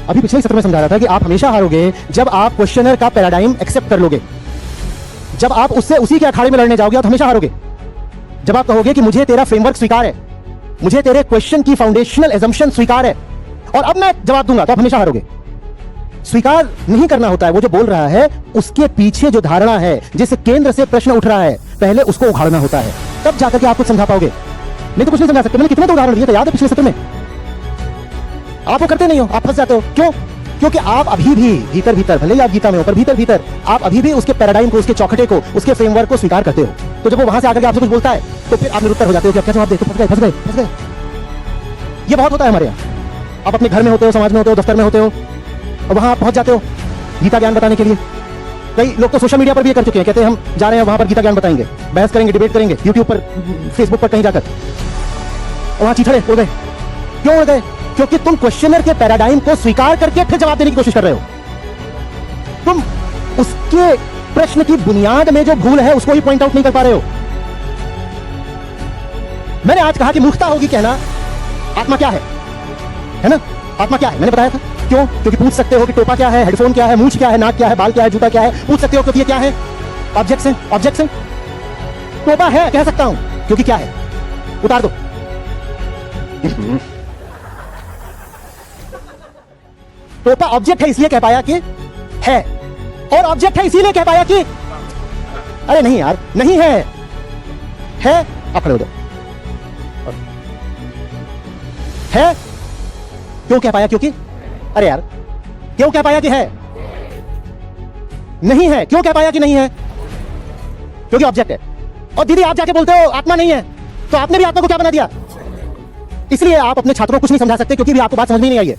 अभी पिछले सत्र में समझा रहा था कि आप हमेशा हारोगे जब आप क्वेश्चनर का पैराडाइम एक्सेप्ट कर लोगे। जब आप उससे उसी के अखाड़े में लड़ने जाओगे तो हमेशा हारोगे। जब आप कहोगे कि मुझे तेरा फ्रेमवर्क स्वीकार है, मुझे तेरे क्वेश्चन की फाउंडेशनल एजम्पशन स्वीकार है और अब मैं जवाब दूंगा, तो आप हमेशा हारोगे। स्वीकार नहीं करना होता है, वो जो बोल रहा है उसके पीछे जो धारणा है, जिस केंद्र से प्रश्न उठ रहा है, पहले उसको उखाड़ना होता है, तब जाकर के आप कुछ समझा पाओगे। नहीं तो कुछ नहीं समझा सकते। मैंने कितने तो उदाहरण दिए थे, याद है पिछले सत्र में। आप वो करते नहीं हो, आप फंस जाते हो। क्यों? क्योंकि आप अभी भी भीतर भीतर, भले ही आप गीता में हो, पर भीतर भीतर आप अभी भी उसके पैराडाइम को, उसके चौखटे को, उसके फ्रेमवर्क को स्वीकार करते हो। तो जब वो वहां से आकर के आपसे कुछ बोलता है तो फिर आप निरुत्तर हो जाते हो कि क्या जवाब दे, तो फंस गए फंस गए फंस गए। ये बहुत होता है हमारे यहाँ। आप अपने घर में होते हो, समाज में होते हो, दफ्तर में होते हो और वहां आप पहुंच जाते हो गीता ज्ञान बताने के लिए। कई लोग तो सोशल मीडिया पर भी कर चुके हैं, कहते हैं हम जा रहे हैं वहां पर गीता ज्ञान बताएंगे, बहस करेंगे, डिबेट करेंगे, यूट्यूब पर, फेसबुक पर, कहीं जाकर वहां चीथड़े उड़ गए। क्यों उड़ गए? क्योंकि तुम क्वेश्चनर के पैराडाइम को स्वीकार करके फिर जवाब देने की कोशिश कर रहे हो। तुम उसके प्रश्न की बुनियाद में जो भूल है उसको ही पॉइंट आउट नहीं कर पा रहे हो। मैंने आज कहा कि मूर्खता होगी कहना आत्मा क्या है ना? आत्मा क्या है मैंने बताया था। क्यों? क्योंकि पूछ सकते हो कि टोपा क्या है, हेडफोन क्या है, मूंछ क्या है, नाक क्या है, बाल क्या है, जूता क्या है, पूछ सकते हो क्योंकि ये क्या है, ऑब्जेक्ट्स हैं। ऑब्जेक्ट्स हैं। टोपा है कह सकता हूं क्योंकि क्या है, उतार दो। टोपा ऑब्जेक्ट है इसलिए कह पाया कि है, और ऑब्जेक्ट है इसीलिए कह पाया कि अरे नहीं यार नहीं है, आप खड़े हो जाओ। है क्यों कह पाया? क्योंकि अरे यार क्यों कह पाया कि है? नहीं है क्यों कह पाया कि नहीं है? क्योंकि ऑब्जेक्ट है। और दीदी आप जाके बोलते हो आत्मा नहीं है, तो आपने भी आत्मा को क्या बना दिया? इसलिए आप अपने छात्रों को कुछ नहीं समझा सकते क्योंकि भी आपको बात समझ में नहीं आई है।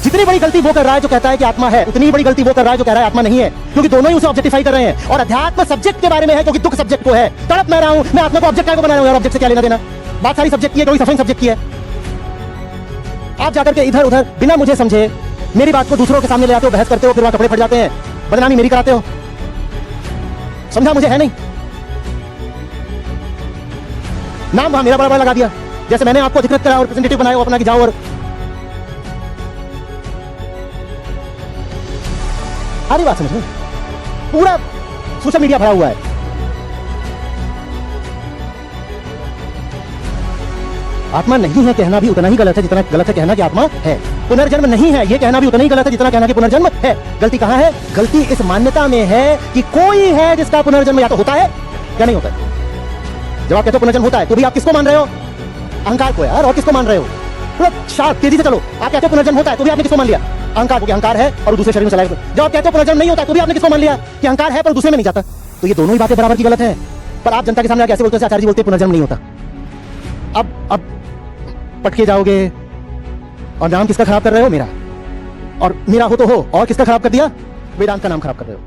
जितनी बड़ी गलती वो कर रहा है जो कहता है कि आत्मा है, उतनी बड़ी गलती वो कर रहा है जो कह रहा है आत्मा नहीं है, क्योंकि दोनों ही उसे ऑब्जेक्टिफाई कर रहे हैं। और अध्यात्म सब्जेक्ट के बारे में है क्योंकि दुख सब्जेक्ट को है। तड़प मैं रहा हूं, मैं आत्मा को ऑब्जेक्ट को बना रहा हूं यार, ऑब्जेक्ट से क्या लेना देना? बात सारी सब्जेक्ट की है, कोई सफरिंग सब्जेक्ट की है। आप जाकर के इधर उधर बिना मुझे समझे मेरी बात को दूसरों के सामने ले आते हो, बहस करते हो, फिर वहां कपड़े फट जाते हैं, बदनामी मेरी कराते हो। समझा मुझे है नहीं? नाम वहां मेरा बड़ा बड़ा लगा दिया, जैसे मैंने आपको अधिकृत करा और रिप्रेजेंटेटिव बनाया अपना कि जाओ और सारी बात समझ में। पूरा सोशल मीडिया भरा हुआ है। आत्मा नहीं है कहना भी उतना ही गलत है जितना गलत है कहना कि आत्मा है। पुनर्जन्म नहीं है ये कहना भी उतना ही गलत है जितना कहना कि पुनर्जन्म है। गलती कहां है? गलती इस मान्यता में है कि कोई है जिसका पुनर्जन्म या तो होता है या नहीं होता है। जब आप कहते हो पुनर्जन्म होता है तो भी आप किसको मान रहे हो? अहंकार को यार। और किसको मान रहे हो? थोड़ा शार्प तेजी से चलो। आप कहते हो पुनर्जन्म होता है तो भी आपने किसको मान लिया? अहंकार को, कि अहंकार है और दूसरे शरीर में चला गया। जब आप कहते हो पुनर्जन्म नहीं होता तो भी आपने किसको मान लिया? कि अहंकार है पर दूसरे में नहीं जाता। तो ये दोनों ही बातें बराबर की गलत है। पर आप जनता के सामने कैसे बोलते हो? आचार्य जी बोलते पुनर्जन्म नहीं होता। अब पटके जाओगे और नाम किसका खराब कर रहे हो? मेरा। और मेरा हो तो हो, और किसका खराब कर दिया? वेदांत का नाम खराब कर रहे हो।